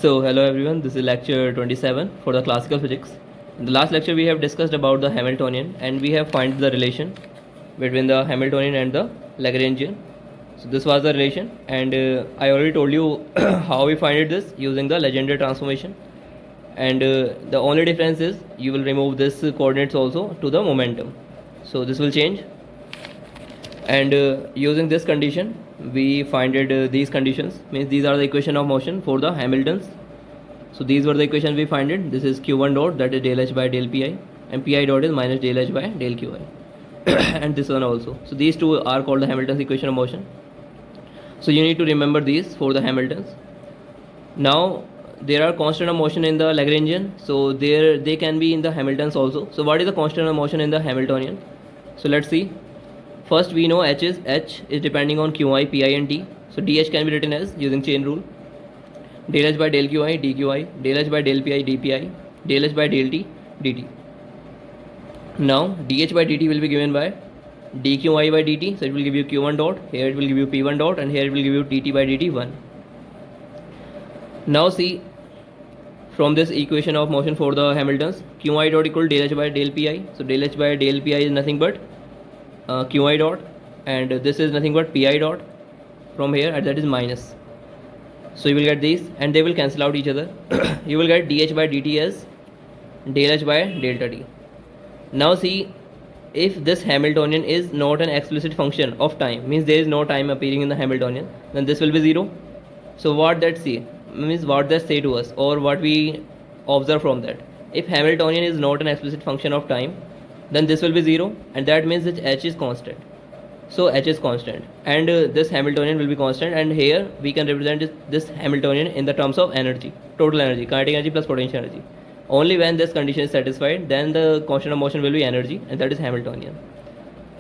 So hello everyone, this is lecture 27 for the classical physics. In the last lecture we have discussed about the Hamiltonian and we have found the relation between the Hamiltonian and the Lagrangian. So this was the relation and I already told you how we find this using the Legendre transformation. And the only difference is you will remove this coordinates also to the momentum. So this will change. And using this condition we find these conditions, means these are the equation of motion for the Hamiltons. So these were the equations we find it. This is q1 dot, that is del h by del pi, and pi dot is minus del h by del qi and this one also. So these two are called the Hamilton's equation of motion. So you need to remember these for the Hamiltons. Now there are constant of motion in the Lagrangian, so they can be in the Hamiltons also. So what is the constant of motion in the Hamiltonian? So let's see. First we know h is depending on qi, pi and t. So dh can be written as using chain rule, del h by del qi dqi, del h by del pi dpi, del h by del t dt. Now dh by dt will be given by dqi by dt, so it will give you q1 dot, here it will give you p1 dot, and here it will give you dt by dt 1. Now see, from this equation of motion for the Hamiltons, qi dot equal del h by del pi. So del h by del pi is nothing but qi dot, and this is nothing but pi dot from here, and that is minus. So you will get these and they will cancel out each other. You will get dh by dt as del h by delta t. Now see, if this Hamiltonian is not an explicit function of time, means there is no time appearing in the Hamiltonian, then this will be 0. So what that say means, what that say to us, or what we observe from that, if Hamiltonian is not an explicit function of time, then this will be 0, and that means that h is constant. So h is constant and this Hamiltonian will be constant, and here we can represent this Hamiltonian in the terms of energy, total energy, kinetic energy plus potential energy. Only when this condition is satisfied, then the constant of motion will be energy, and that is Hamiltonian.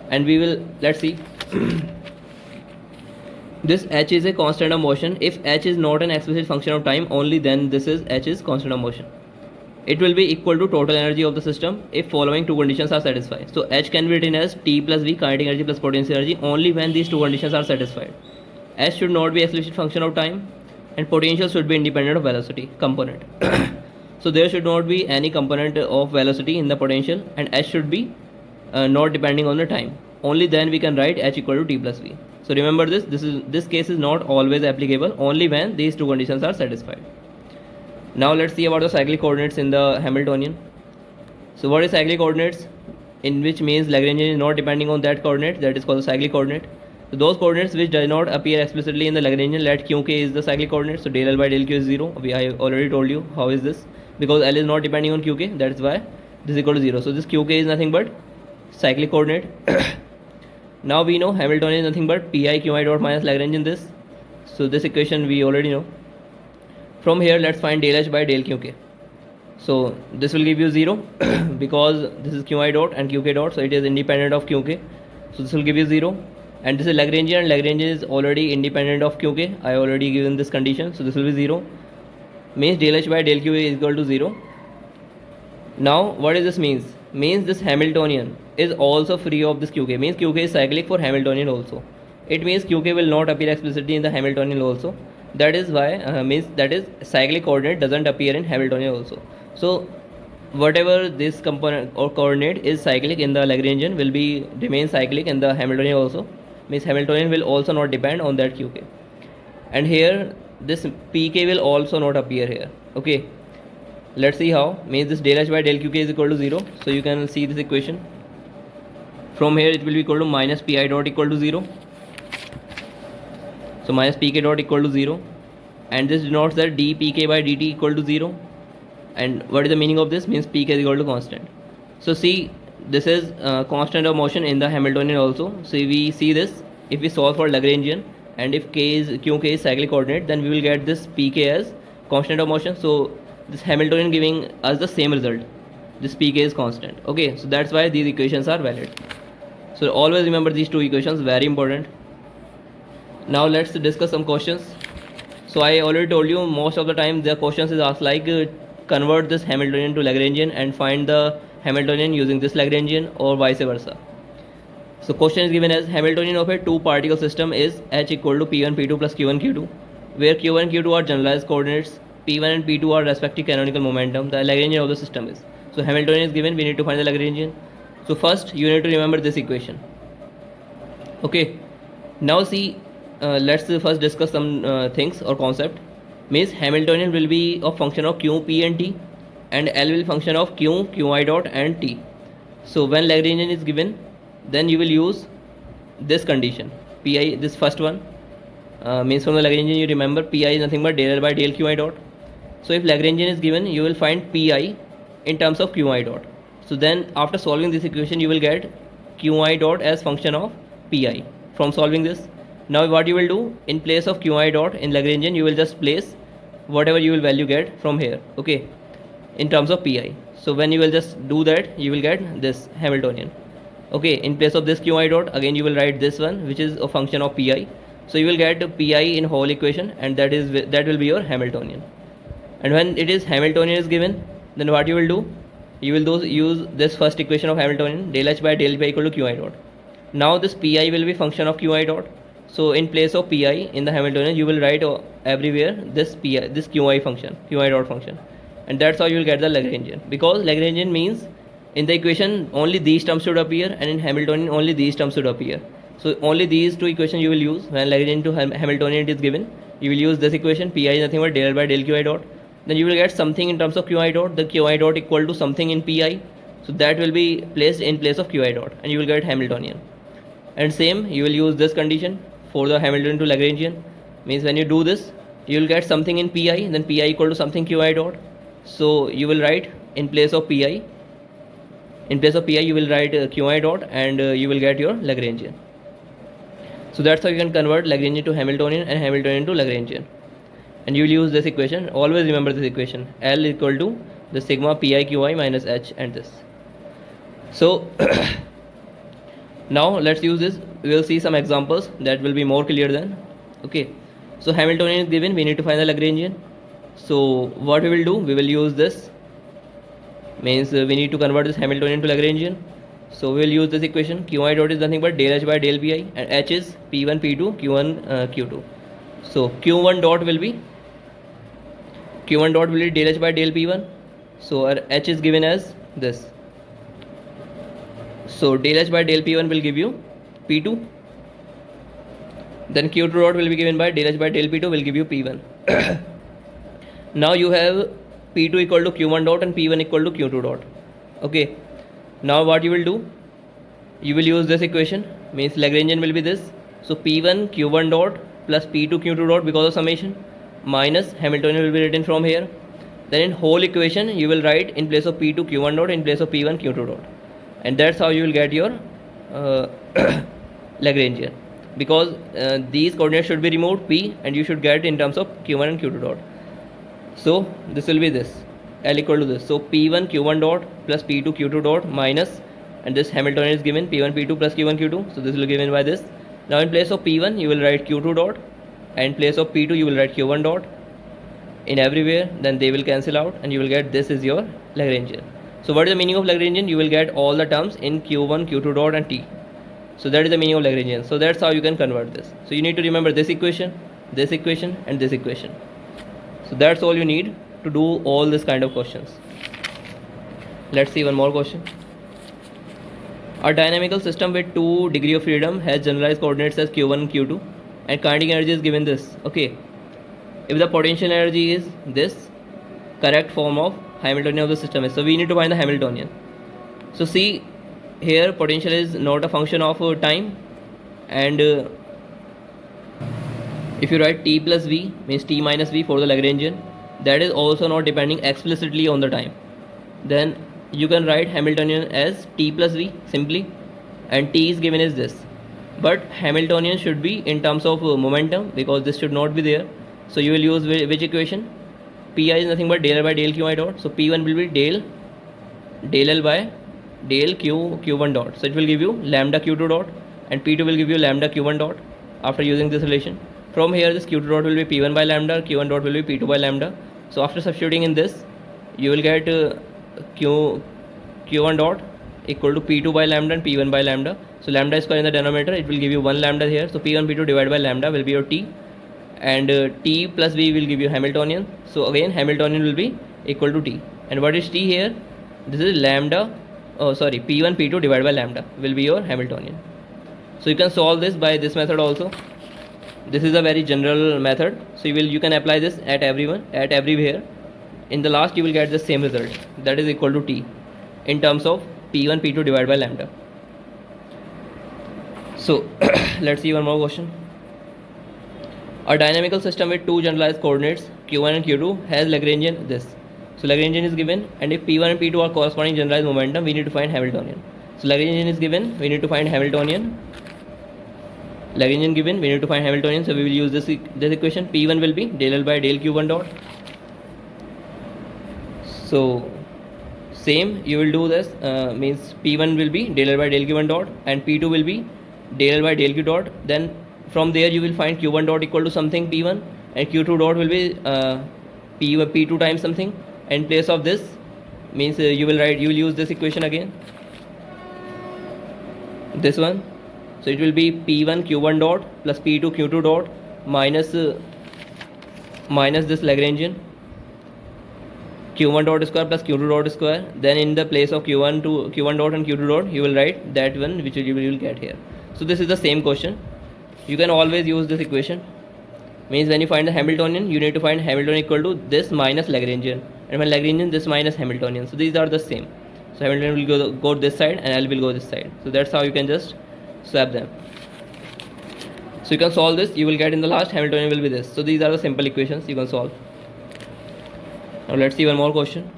And we will, let's see. This h is a constant of motion. If h is not an explicit function of time, only then this is h is constant of motion. It will be equal to total energy of the system if following two conditions are satisfied. So h can be written as t plus v, kinetic energy plus potential energy, only when these two conditions are satisfied. H should not be explicit function of time, and potential should be independent of velocity component. So there should not be any component of velocity in the potential, and h should be not depending on the time. Only then we can write h equal to t plus v. So remember this. This case is not always applicable, only when these two conditions are satisfied. Now let's see about the cyclic coordinates in the Hamiltonian. So what is cyclic coordinates? In which means Lagrangian is not depending on that coordinate, that is called the cyclic coordinate. So those coordinates which does not appear explicitly in the Lagrangian, let qk is the cyclic coordinate. So del L by del q is 0. I already told you how is this, because L is not depending on qk, that is why this is equal to 0. So this qk is nothing but cyclic coordinate. Now we know Hamiltonian is nothing but pi qi dot minus Lagrangian this. So this equation we already know. From here let's find del h by del qk. So this will give you 0 because this is qi dot and qk dot, so it is independent of qk. So this will give you 0, and this is Lagrangian, and Lagrangian is already independent of qk. I already given this condition, so this will be 0. Means del h by del q is equal to 0. Now what does this means? Means this Hamiltonian is also free of this qk. Means qk is cyclic for Hamiltonian also. It means qk will not appear explicitly in the Hamiltonian also. That is why means that is cyclic coordinate doesn't appear in Hamiltonian also. So whatever this component or coordinate is cyclic in the Lagrangian will be remain cyclic in the Hamiltonian also. Means Hamiltonian will also not depend on that qk. And here this pk will also not appear here. Okay, let's see how. Means this del h by del qk is equal to 0. So you can see this equation. From here it will be equal to minus pi dot equal to 0. So minus pk dot equal to 0, and this denotes that dpk by dt equal to 0. And what is the meaning of this? Means pk is equal to constant. So see, this is constant of motion in the Hamiltonian also. So we see this, if we solve for Lagrangian, and if qk is cyclic coordinate, then we will get this pk as constant of motion. So this Hamiltonian giving us the same result. This pk is constant. Okay, so that's why these equations are valid. So always remember these two equations, very important. Now let's discuss some questions. So I already told you, most of the time the questions is asked like convert this Hamiltonian to Lagrangian and find the Hamiltonian using this Lagrangian, or vice versa. So question is given as Hamiltonian of a two particle system is h equal to p1 p2 plus q1 q2, where q1 q2 are generalized coordinates P1 and P2 are respective canonical momentum. The Lagrangian of the system is. So Hamiltonian is given, we need to find the Lagrangian. So first you need to remember this equation. Okay, now see, let's first discuss some things or concept. Means Hamiltonian will be a function of Q, P and T, and L will function of Q, Qi dot and T. So when Lagrangian is given, then you will use this condition, Pi, this first one. Means from the Lagrangian you remember Pi is nothing but del L by del Qi dot. So if Lagrangian is given, you will find Pi in terms of Qi dot. So then after solving this equation, you will get Qi dot as function of Pi from solving this. Now what you will do, in place of Qi dot in Lagrangian, you will just place whatever you will value get from here, okay, in terms of Pi. So when you will just do that, you will get this Hamiltonian. Okay, in place of this Qi dot, again you will write this one, which is a function of Pi. So you will get Pi in whole equation, and that will be your Hamiltonian. And when it is Hamiltonian is given, then what you will do, you will use this first equation of Hamiltonian, del H by del Pi equal to Qi dot. Now this Pi will be function of Qi dot. So in place of Pi in the Hamiltonian, you will write everywhere this Pi, this Qi function, Qi dot function, and that's how you will get the Lagrangian. Because Lagrangian means in the equation only these terms should appear, and in Hamiltonian only these terms should appear. So only these two equations you will use when Lagrangian to Hamiltonian is given. You will use this equation, Pi is nothing but del L by del Qi dot. Then you will get something in terms of Qi dot, the Qi dot equal to something in Pi. So that will be placed in place of Qi dot, and you will get Hamiltonian. And same, you will use this condition for the Hamiltonian to Lagrangian. Means when you do this, you will get something in Pi, then Pi equal to something Qi dot. So you will write in place of Pi, you will write Qi dot, and you will get your Lagrangian. So that's how you can convert Lagrangian to Hamiltonian and Hamiltonian to Lagrangian. And you will use this equation. Always remember this equation, L equal to the sigma Pi Qi minus H and this. So now let's use this. We will see some examples that will be more clear then. Okay, so Hamiltonian is given, we need to find the Lagrangian. So what we will do, we will use this, means we need to convert this Hamiltonian to Lagrangian. So we will use this equation, Qi dot is nothing but del H by del Pi, and H is P1 P2 Q1 Q2. So Q1 dot will be del H by del P1. So our H is given as this. So del H by del P1 will give you P2. Then Q2 dot will be given by del H by del P2 will give you P1. Now you have P2 equal to Q1 dot and P1 equal to Q2 dot. Okay. Now what you will do, you will use this equation, means Lagrangian will be this. So P1 Q1 dot plus P2 Q2 dot because of summation, minus Hamiltonian will be written from here. Then in whole equation you will write in place of P2 Q1 dot in place of P1 Q2 dot, and that's how you will get your Lagrangian. Because these coordinates should be removed, P, and you should get in terms of Q1 and Q2 dot. So this will be this, L equal to this. So P1 Q1 dot plus P2 Q2 dot minus, and this Hamiltonian is given P1 P2 plus Q1 Q2. So this will be given by this. Now in place of P1 you will write Q2 dot, and in place of P2 you will write Q1 dot in everywhere. Then they will cancel out, and you will get this is your Lagrangian. So what is the meaning of Lagrangian? You will get all the terms in Q1, Q2 dot and T. So that is the meaning of Lagrangian. So that's how you can convert this. So you need to remember this equation, and this equation. So that's all you need to do all this kind of questions. Let's see one more question. A dynamical system with 2 degrees of freedom has generalized coordinates as Q1 and Q2, and kinetic energy is given this. Okay, if the potential energy is this, correct form of Hamiltonian of the system is. So we need to find the Hamiltonian. So see here, potential is not a function of time, and if you write T plus V, means T minus V for the Lagrangian, that is also not depending explicitly on the time. Then you can write Hamiltonian as T plus V simply, and T is given as this. But Hamiltonian should be in terms of momentum, because this should not be there. So you will use which equation? Pi is nothing but del L by del Qi dot. So P1 will be del L by del Q1 dot. So it will give you lambda Q2 dot, and P2 will give you lambda Q1 dot after using this relation. From here this Q2 dot will be P1 by lambda, Q1 dot will be P2 by lambda. So after substituting in this, you will get Q1 dot equal to P2 by lambda and P1 by lambda. So lambda square in the denominator, it will give you 1 lambda here. So P1 P2 divided by lambda will be your T, and T plus V will give you Hamiltonian. So again Hamiltonian will be equal to T. And what is T here? This is lambda, P1 P2 divided by lambda will be your Hamiltonian. So you can solve this by this method also. This is a very general method, so you can apply this at everywhere. In the last you will get the same result, that is equal to T in terms of P1 P2 divided by lambda. So let's see one more question. A dynamical system with two generalized coordinates q1 and q2 has Lagrangian this. So Lagrangian is given, and if P1 and P2 are corresponding generalized momentum, we need to find Hamiltonian. So Lagrangian is given, we need to find Hamiltonian. Lagrangian given, we need to find Hamiltonian. So we will use this equation. P1 will be del L by del q1 dot. So same, you will do this, means P1 will be del L by del q1 dot, and P2 will be del L by del q dot. Then from there you will find q1 dot equal to something P1, and q2 dot will be P2 times something. In place of this, means you will use this equation again, this one. So it will be P1 q1 dot plus P2 q2 dot minus this Lagrangian q1 dot square plus q2 dot square. Then in the place of q1 dot and q2 dot, you will write that one which you will get here. So this is the same question. You can always use this equation. Means when you find the Hamiltonian, you need to find Hamiltonian equal to this minus Lagrangian, and when Lagrangian, this minus Hamiltonian. So these are the same. So Hamiltonian will go this side and L will go this side. So that's how you can just swap them. So you can solve this. You will get in the last Hamiltonian will be this. So these are the simple equations you can solve. Now let's see one more question.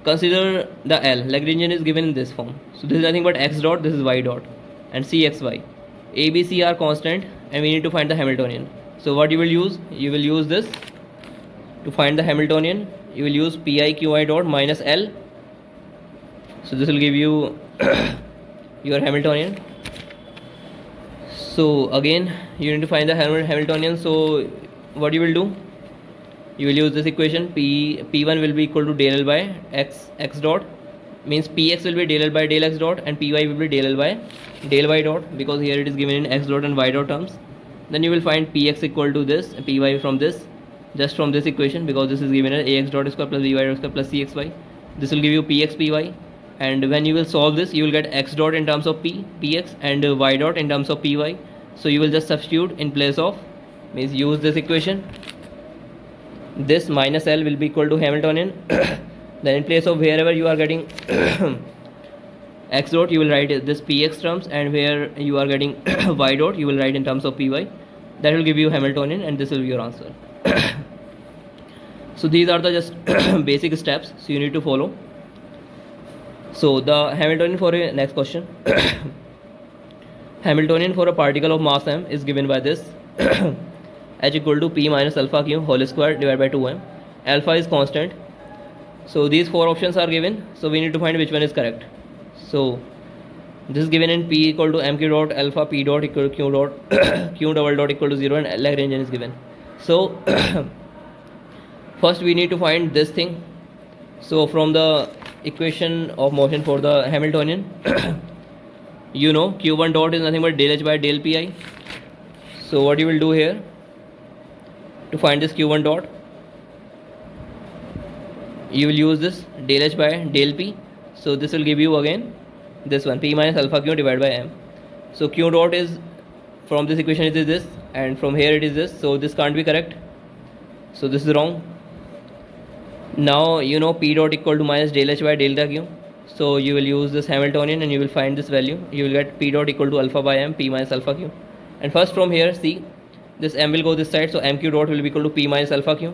Consider the L. Lagrangian is given in this form. So this is nothing but x dot, this is y dot, and cxy. A, B, C are constant, and we need to find the Hamiltonian. So what you will use? You will use this to find the Hamiltonian. You will use Pi Qi dot minus L. So this will give you your Hamiltonian. So again you need to find the Hamiltonian. So what you will do? You will use this equation. P1 will be equal to del L by x dot, means Px will be del L by del x dot, and Py will be del L by del y dot, because here it is given in x dot and y dot terms. Then you will find Px equal to this, Py from this, just from this equation, because this is given as ax dot square plus by dot square plus cxy. This will give you Px Py, and when you will solve this, you will get x dot in terms of Px and y dot in terms of Py. So you will just substitute in place of, means use this equation. This minus L will be equal to Hamiltonian. Then in place of wherever you are getting x dot, you will write this Px terms, and where you are getting y dot, you will write in terms of Py. That will give you Hamiltonian, and this will be your answer. So these are the just basic steps, so you need to follow. So the Hamiltonian for a next question. Hamiltonian for a particle of mass m is given by this. H equal to P minus alpha q whole square divided by 2m. Alpha is constant. So these four options are given, so we need to find which one is correct. So this is given in P equal to mq dot alpha P dot equal to q dot q double dot equal to 0, and Lagrangian is given. So first we need to find this thing. So from the equation of motion for the Hamiltonian, you know q1 dot is nothing but del h by del pi. So what you will do here to find this q1 dot, you will use this del h by del p. So this will give you again this one, P minus alpha q divided by m. So q dot is, from this equation it is this, and from here it is this. So this can't be correct, so this is wrong. Now you know P dot equal to minus del h by delta q. So you will use this Hamiltonian, and you will find this value. You will get P dot equal to alpha by m, P minus alpha q. And first from here, see, this m will go this side, so mq dot will be equal to P minus alpha q.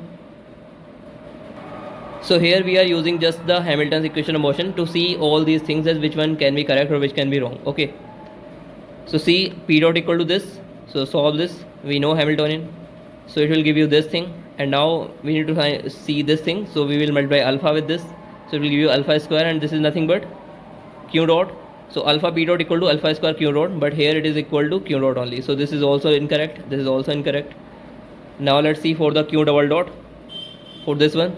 So here we are using just the Hamilton's equation of motion to see all these things as which one can be correct or which can be wrong. Okay. So see, P dot equal to this. So solve this. We know Hamiltonian. So it will give you this thing. And now we need to see this thing. So we will multiply alpha with this. So it will give you alpha square, and this is nothing but q dot. So alpha P dot equal to alpha square q dot, but here it is equal to q dot only. So this is also incorrect. This is also incorrect. Now let's see for the q double dot, for this one.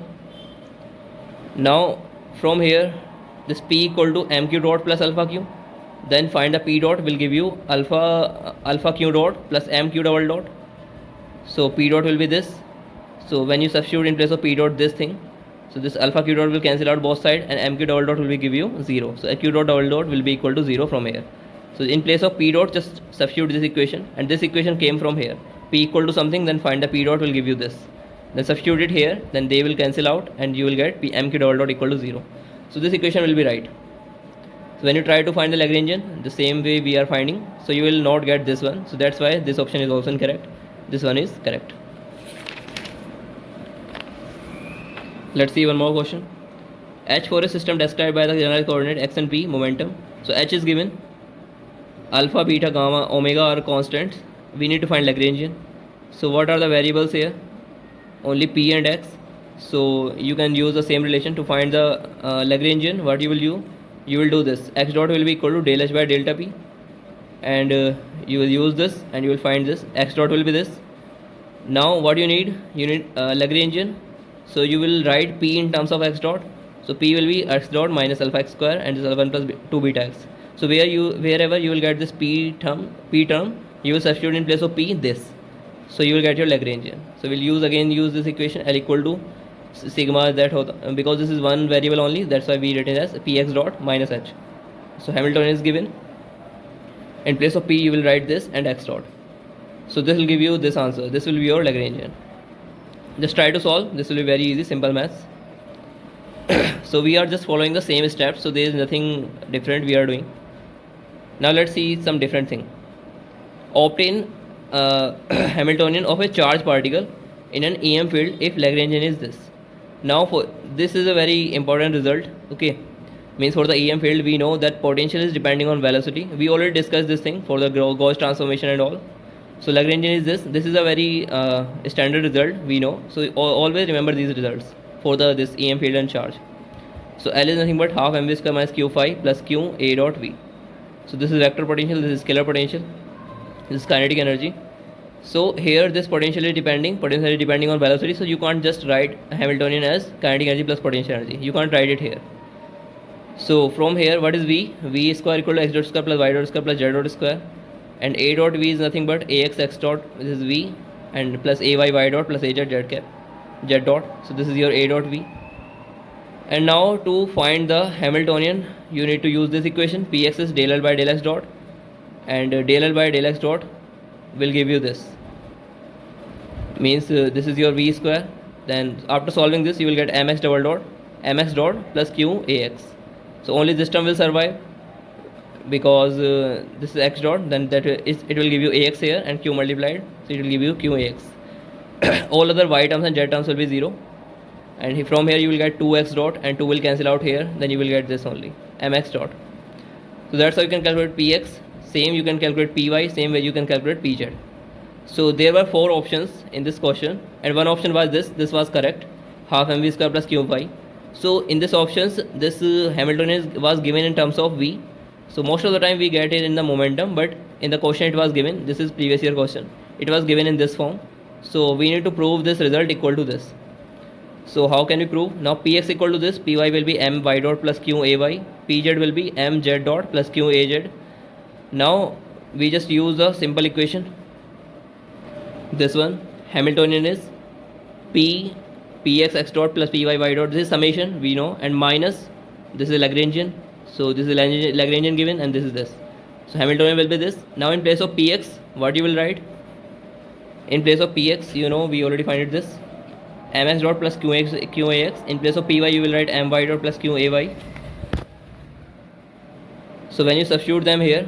Now from here, this P equal to mq dot plus alpha q. Then find the P dot will give you alpha q dot plus mq double dot. So P dot will be this. So when you substitute in place of P dot this thing, so this alpha Q dot will cancel out both sides, and M Q double dot will be give you 0. So Q dot double dot will be equal to 0 from here. So in place of P dot, just substitute this equation, and this equation came from here. P equal to something, then find the P dot will give you this. Then substitute it here, then they will cancel out, and you will get M Q double dot equal to 0. So this equation will be right. So when you try to find the Lagrangian, the same way we are finding, so you will not get this one. So that's why this option is also incorrect. This one is correct. Let's see one more question. H for a system described by the general coordinate x and p momentum. So H is given. Alpha, beta, gamma, omega are constants. We need to find Lagrangian. So what are the variables here? Only p and x. So you can use the same relation to find the Lagrangian. What you will do? You will do this. X dot will be equal to del h by delta p. And you will use this and you will find this. X dot will be this. Now what you need? You need Lagrangian. So you will write p in terms of x dot. So p will be x dot minus alpha x square, and this is 1 plus 2 beta x. So wherever you will get this p term, you will substitute in place of p this. So you will get your Lagrangian. So we'll use this equation, L equal to sigma that because this is one variable only, that's why we written as px dot minus h. So Hamiltonian is given. In place of p you will write this and x dot. So this will give you this answer. This will be your Lagrangian. Just try to solve. This will be very easy, simple maths. So we are just following the same steps, so there is nothing different we are doing. Now let's see some different thing. Obtain Hamiltonian of a charged particle in an EM field if Lagrangian is this. Now for this is a very important result. Okay, means for the EM field we know that potential is depending on velocity. We already discussed this thing for the Gauss transformation and all. So Lagrangian is this. This is a very standard result we know. So always remember these results for this EM field and charge. So L is nothing but half mv square minus q phi plus q a dot v. So this is vector potential. This is scalar potential. This is kinetic energy. So here this potential is depending on velocity. So you can't just write Hamiltonian as kinetic energy plus potential energy. You can't write it here. So from here, what is v? V square equal to x dot square plus y dot square plus z dot square. And a dot v is nothing but ax x dot, this is v, and plus ay y dot plus az z cap z dot. So this is your a dot v. And now to find the Hamiltonian, you need to use this equation. Px is del L by del x dot, and del L by del x dot will give you this. Means this is your v square. Then after solving this, you will get mx double dot, mx dot plus q ax. So only this term will survive, because this is x dot, then it will give you ax here and q multiplied, so it will give you q ax. All other y terms and z terms will be 0, and from here you will get 2x dot, and 2 will cancel out here, then you will get this only mx dot. So that's how you can calculate px. Same you can calculate py, same way you can calculate pz. So there were 4 options in this question, and one option was this was correct, half mv square plus q phi. So in this options, this Hamiltonian was given in terms of v. So most of the time we get it in the momentum, but in the question it was given, this is previous year question, it was given in this form. So we need to prove this result equal to this. So how can we prove? Now px equal to this, py will be m y dot plus q ay, pz will be m z dot plus q az. Now we just use a simple equation. This one, Hamiltonian is px x dot plus py y dot, this is summation we know, and minus this is Lagrangian. So this is Lagrangian given, and this is this. So Hamiltonian will be this. Now in place of px, what you will write? In place of px, you know we already find it this, mx dot plus qax. In place of py, you will write my dot plus qay. So when you substitute them here,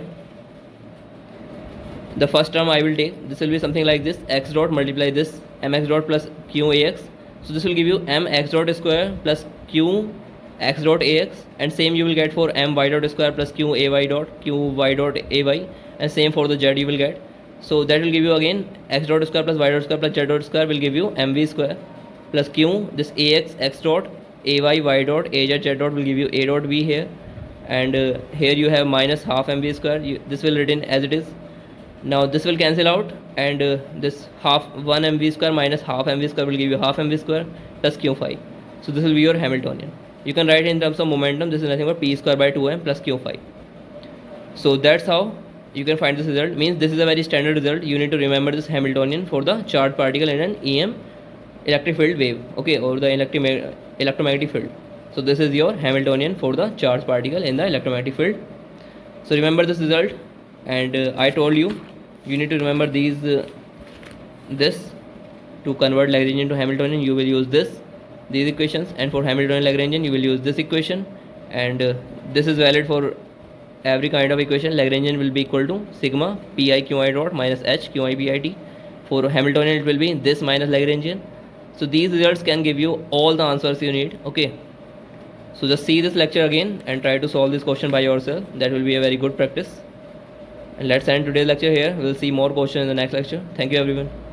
the first term I will take, this will be something like this, x dot multiply this mx dot plus qax. So this will give you mx dot square plus q x dot ax, and same you will get for my dot square plus qay dot ay, and same for the z you will get. So that will give you again x dot square plus y dot square plus z dot square will give you mv square plus q, this ax x dot ay y dot az z dot will give you a dot v here, and here you have minus half mv square. This will written as it is. Now this will cancel out, and this half 1 mv square minus half mv square will give you half mv square plus q phi. So this will be your Hamiltonian. You can write in terms of momentum, this is nothing but p square by 2m plus q phi. So that's how you can find this result. Means this is a very standard result. You need to remember this Hamiltonian for the charged particle in an EM electric field wave, okay, or the electromagnetic field. So this is your Hamiltonian for the charged particle in the electromagnetic field. So remember this result, and I told you need to remember this to convert Lagrangian to Hamiltonian. You will use these equations, and for Hamiltonian Lagrangian you will use this equation, and this is valid for every kind of equation. Lagrangian will be equal to sigma pi qi dot minus h qi bit. For Hamiltonian it will be this minus Lagrangian. So these results can give you all the answers you need, okay. So just see this lecture again and try to solve this question by yourself. That will be a very good practice. And let's end today's lecture here. We'll see more questions in the next lecture. Thank you everyone.